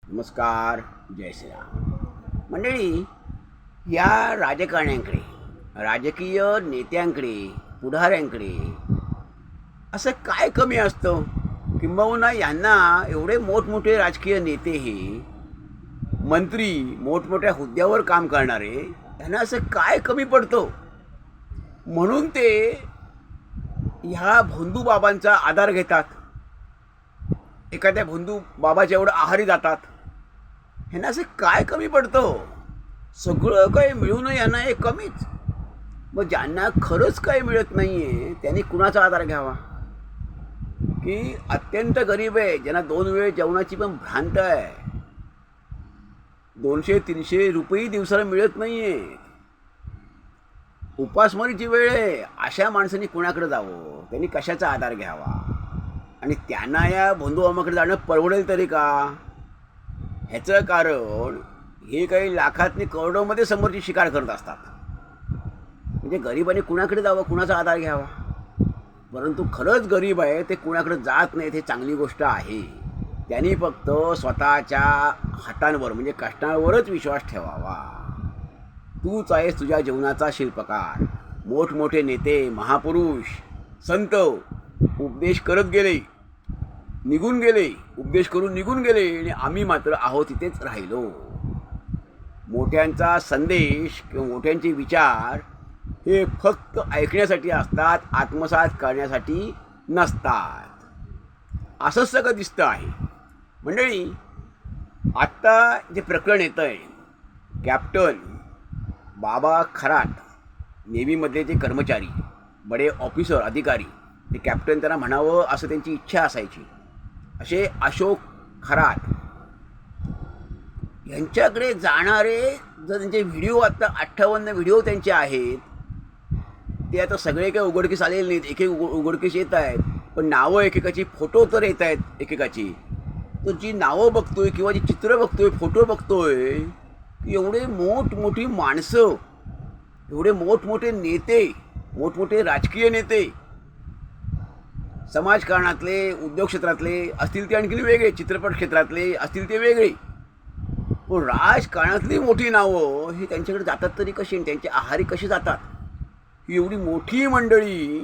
नमस्कार. जय श्रीराम. मंडळी, या राजकारण्यांकडे, राजकीय नेत्यांकडे, पुढाऱ्यांकडे असं काय कमी असतं किंबहुना यांना एवढे मोठमोठे राजकीय नेते, हे मंत्री, मोठमोठ्या हुद्द्यावर काम करणारे, यांना असं काय कमी पडतं म्हणून ते ह्या भोंदू बाबांचा आधार घेतात, एखाद्या भोंदू बाबाच्या एवढं आहारी जातात. ह्यांना असं काय कमी पडतं? सगळं काही मिळून यांना एक कमीच. मग ज्यांना खरंच काही मिळत नाही आहे त्यांनी कुणाचा आधार घ्यावा? की अत्यंत गरीब आहे, ज्यांना 2 वेळ जेवणाची पण भ्रांत आहे, 200-300 रुपये दिवसाला मिळत नाही आहे, उपासमारीची वेळ आहे, अशा माणसांनी कुणाकडे जावं? त्यांनी कशाचा आधार घ्यावा? आणि त्यांना या भोंदूबाबाकडे जाणं परवडेल तरी का? ह्याचं कारण हे काही लाखातनी करोडोमध्ये समोरची शिकार करत असतात. म्हणजे गरिबाने कुणाकडे जावं, कुणाचा आधार घ्यावा? परंतु खरंच गरीब आहे ते कुणाकडे जात नाहीत, हे चांगली गोष्ट आहे. त्यांनी फक्त स्वतःच्या हातांवर म्हणजे कष्टांवरच विश्वास ठेवावा. तूच आहेस तुझ्या जीवनाचा शिल्पकार. मोठमोठे नेते, महापुरुष, संत उपदेश करत गेले, निघून गेले, उपदेश करून निघून गेले, आणि आम्ही मात्र आहोत तिथेच राहिलो. मोठ्यांचा संदेश किंवा मोठ्यांचे विचार हे फक्त ऐकण्यासाठी असतात, आत्मसात करण्यासाठी नसतात. असंच सगळं दिसतं आहे. मंडळी, आत्ता जे प्रकरण येतं आहे, कॅप्टन बाबा खरात, नेव्हीमधले जे कर्मचारी, बडे ऑफिसर, अधिकारी, ते कॅप्टन त्यांना म्हणावं असं त्यांची इच्छा असायची, असे अशोक खरात यांच्याकडे जाणारे जर त्यांचे व्हिडिओ, आत्ता 58 व्हिडिओ त्यांचे आहेत, ते आता सगळे काही उघडकीस आलेले नाहीत, एक एक उघडकीस येत आहेत, पण नावं एकेकाची, फोटो तर येत आहेत एकेकाची. तर जी नावं बघतोय किंवा जी चित्र बघतोय, फोटो बघतोय, की एवढे मोठमोठी माणसं, एवढे मोठमोठे नेते, मोठमोठे राजकीय नेते, समाजकारणातले, उद्योग क्षेत्रातले असतील ते आणखी वेगळे, चित्रपट क्षेत्रातले असतील ते वेगळे, पण राजकारणातली मोठी नावं ही त्यांच्याकडे जातात तरी कशी, त्यांच्या आहारी कशी जातात? ही एवढी मोठी मंडळी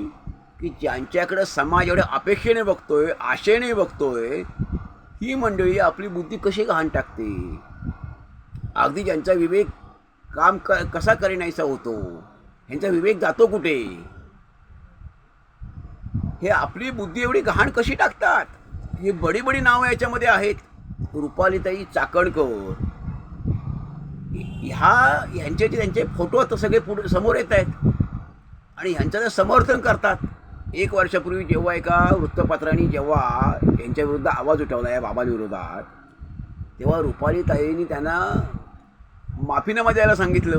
की ज्यांच्याकडे समाज एवढ्या अपेक्षेने बघतोय, आशेने बघतोय, ही मंडळी आपली बुद्धी कशी गहाण टाकते? अगदी ज्यांचा विवेक काम कसा करेनासा होतो, ह्यांचा विवेक जातो कुठे? हे आपली बुद्धी एवढी गहाण कशी टाकतात? हे बडी बडी नावं याच्यामध्ये आहेत. रुपालीताई चाकणकर, ह्यांचे त्यांचे फोटो आता सगळे पुढे समोर येत आहेत आणि ह्यांचं ते समर्थन करतात. 1 वर्षापूर्वी जेव्हा एका वृत्तपत्राने जेव्हा यांच्या विरुद्ध आवाज उठवला या बाबांविरोधात, तेव्हा रुपालीताईंनी त्यांना माफीनामा द्यायला सांगितलं.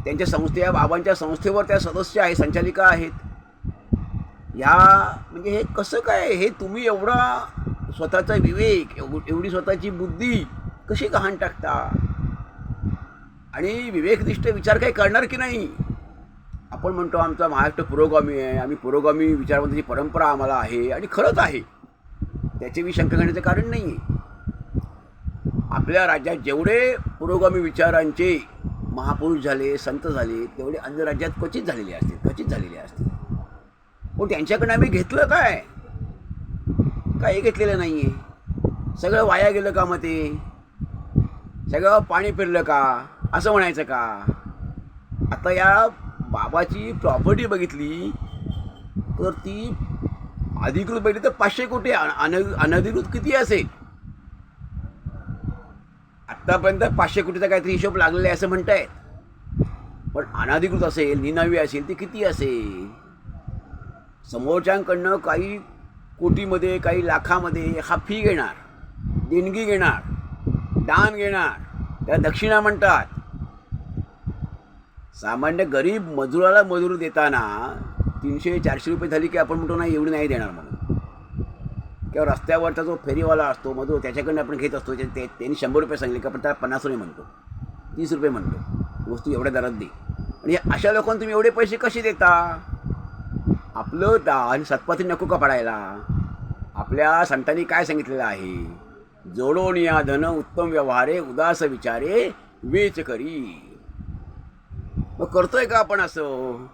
त्यांच्या संस्थे, या बाबांच्या संस्थेवर त्या सदस्य आहे, संचालिका आहेत. ह्या म्हणजे हे कसं काय? हे तुम्ही एवढा स्वतःचा विवेक, एवढी स्वतःची बुद्धी कशी गहाण टाकता? आणि विवेकनिष्ठ विचार काही करणार की नाही? आपण म्हणतो आमचा महाराष्ट्र पुरोगामी आहे, आम्ही पुरोगामी विचारवंताची परंपरा आम्हाला आहे, आणि खरंच आहे, त्याची शंका करण्याचं कारण नाही आहे. आपल्या राज्यात जेवढे पुरोगामी विचारांचे महापुरुष झाले, संत झाले, तेवढे अन्य राज्यात क्वचित झालेले असतील. पण त्यांच्याकडे आम्ही घेतलं काय? काही घेतलेलं नाही आहे. सगळं वाया गेलं का? मग ते सगळं पाणी फिरलं का असं म्हणायचं का? आता या बाबाची प्रॉपर्टी बघितली तर ती अधिकृत बघितली तर 500 कोटी, अनधिकृत किती असेल? आत्तापर्यंत 500 कोटीचा काहीतरी हिशोब लागलेला आहे असं म्हणतायत, पण अनधिकृत असेल, निनावी असेल, ती किती असेल? समोरच्यांकडनं काही कोटीमध्ये, काही लाखामध्ये हा फी घेणार, देणगी घेणार, दान घेणार, त्याला दक्षिणा म्हणतात. सामान्य गरीब मजुराला मजूर देताना 300-400 रुपये झाली की आपण म्हणतो नाही एवढी नाही देणार म्हणून. किंवा रस्त्यावरचा जो फेरीवाला असतो मजूर, त्याच्याकडनं आपण घेत असतो, त्यांनी 100 रुपये सांगले की आपण त्याला 50 रुपये म्हणतो, 30 रुपये म्हणतो, वस्तू एवढ्या दरात दे. आणि अशा लोकांना तुम्ही एवढे पैसे कसे देता? आपलं दान सत्पात्री नको का पडायला? आपल्या संतांनी काय सांगितलेलं आहे? जोडोन या धन उत्तम व्यवहारे उदास विचारे वेच करी. मग करतोय का आपण असं?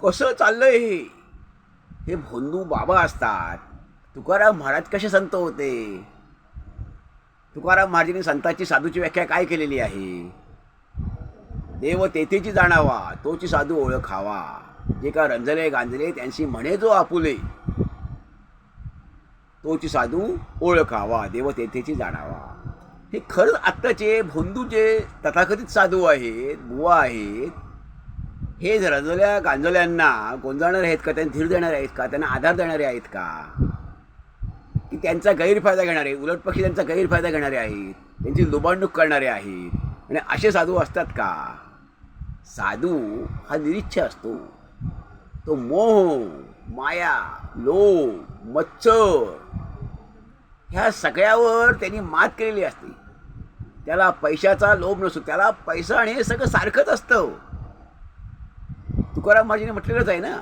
कसं चाललंय हे? हे भोंदू बाबा असतात. तुकाराम महाराज कसे संत होते? तुकाराम महाराजांनी संताची साधूची व्याख्या काय केलेली आहे? देव तेथेची जाणावा, तोची साधू ओळखावा. जे का रंजले गांजले त्यांशी म्हणे जो आपुले, तोची साधू ओळखावा, देव तेथेची जाणावा. हे खरंच आत्ताचे भोंदूचे तथाकथित साधू आहेत, बुवा आहेत. हे रंजल्या गांजल्यांना गोंजाळणारे आहेत का? त्यांना धीर देणारे आहेत का? त्यांना आधार देणारे आहेत का? की त्यांचा गैरफायदा घेणारे, उलटपक्षी त्यांचा गैरफायदा घेणारे आहेत, त्यांची लुबाडणूक करणारे आहेत? आणि असे साधू असतात का? साधू हा निरीच्छ असतो. तो मोह, माया, लोभ, मत्सर ह्या सगळ्यावर त्यांनी मात केलेली असते. त्याला पैशाचा लोभ नसतो. त्याला पैसा आणि हे सगळं सारखंच असतं. तुकाराम महाराजांनी म्हटलेलंच आहे ना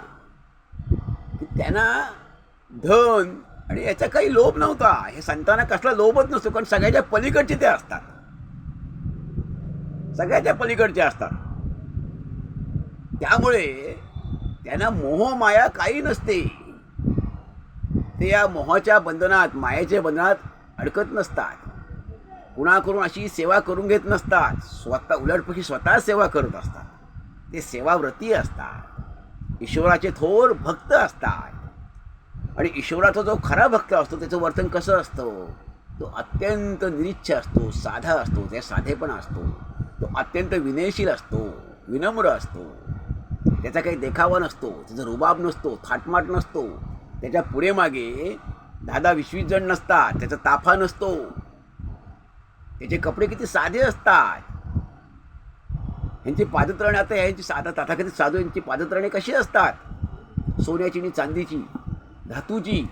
की त्यांना धन आणि याचा काही लोभ नव्हता. हे संतांना कसला लोभच नसतो, कारण सगळ्याच्या पलीकडचे ते असतात. सगळ्याच्या पलीकडचे असतात. त्यामुळे त्यांना मोह माया काही नसते. ते या मोहाच्या बंधनात, मायेच्या बंधनात अडकत नसतात. कुणाकडून अशी सेवा करून घेत नसतात. स्वतः उलटपैकी स्वतः सेवा करत असतात. ते सेवाव्रती असतात. ईश्वराचे थोर भक्त असतात. आणि ईश्वराचा जो खरा भक्त असतो त्याचं वर्तन कसं असतं? तो अत्यंत निरीच्छ असतो, साधा असतो, त्या साधेपणा असतो. तो अत्यंत विनयशील असतो, विनम्र असतो. त्याचा काही देखावा नसतो, त्याचा रुबाब नसतो, थाटमाट नसतो. त्याच्या पुढे मागे 10-20 जण नसतात. त्याचा ताफा नसतो. त्याचे कपडे किती साधे असतात. यांची पादत्राणे, आता यांची साधा तथाकथित साधू यांची पादत्राणे कशी असतात? सोन्याची आणि चांदीची, धातूची.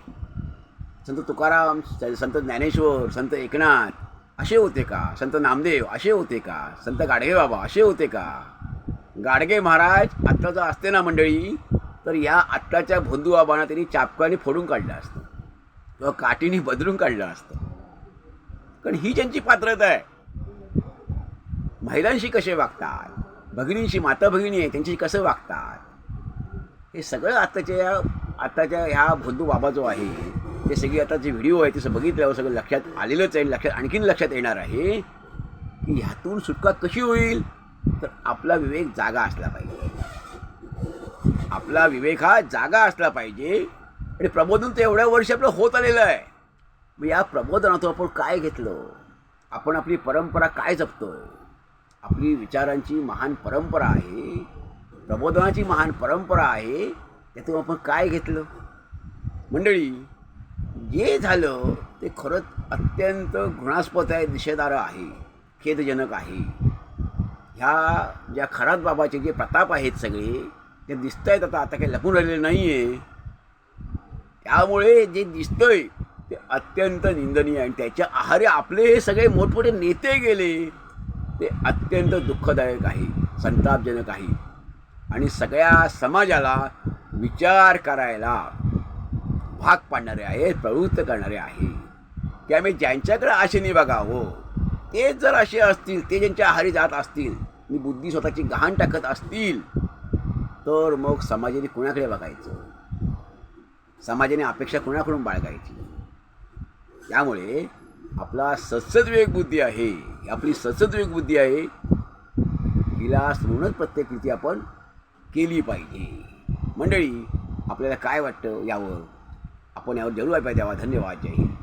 संत तुकाराम, संत ज्ञानेश्वर, संत एकनाथ असे होते का? संत नामदेव असे होते का? संत गाडगे बाबा असे होते का? गाडगे महाराज आत्ता जर असते ना मंडळी, तर या आत्ताच्या भोंदू बाबांना त्यांनी चापकाने फोडून काढलं असतं किंवा काठीने बदलून काढलं असतं. कारण ही ज्यांची पात्रता आहे. महिलांशी कसे वागतात, भगिनींशी, माता भगिनी आहे त्यांच्याशी कसं वागतात, हे सगळं आत्ताच्या ह्या भोंदू बाबा जो आहे, ते सगळी आता जे व्हिडिओ आहे ते बघितल्यावर सगळं लक्षात आलेलंच आहे. लक्षात आणखीन लक्षात येणार आहे की ह्यातून सुटका कशी होईल? तर आपला विवेक जागा असला पाहिजे. आपला विवेक हा जागा असला पाहिजे. आणि प्रबोधन तर एवढ्या वर्ष आपलं होत आलेलं आहे. मग या प्रबोधनातून आपण काय घेतलं? आपण आपली परंपरा काय जपतोय? आपली विचारांची महान परंपरा आहे, प्रबोधनाची महान परंपरा आहे. त्यातून आपण काय घेतलं? मंडळी, जे झालं ते खरंच अत्यंत घृणास्पद आहे, निषेधार्ह आहे, खेदजनक आहे. ह्या ज्या खरात बाबाचे जे प्रताप आहेत सगळे ते दिसत आहेत. आता काही लपून राहिलेले नाही आहे. त्यामुळे जे दिसतंय ते अत्यंत निंदनीय आहे. आणि त्याच्या आहारी आपले हे सगळे मोठमोठे नेते गेले, ते अत्यंत दुःखदायक आहे, संतापजनक आहे. आणि सगळ्या समाजाला विचार करायला भाग पाडणारे आहेत, प्रवृत्त करणारे आहे. त्यामुळे ज्यांच्याकडे आशेने बघावं, तेच जर असे असतील, ते ज्यांच्या आहारी जात असतील आणि बुद्धी स्वतःची गहाण टाकत असतील, तर मग समाजाने कुणाकडे बघायचं? समाजाने अपेक्षा कुणाकडून बाळगायची? त्यामुळे आपला सत्सद्विवेक बुद्धी आहे, आपली सत्सद्विवेक बुद्धी आहे, हिला सोडूनच प्रत्येक कृती आपण केली पाहिजे. मंडळी, आपल्याला काय वाटतं यावर? आपण यावर जरूर ऐका द्यावा. धन्यवाद. जय हिंद.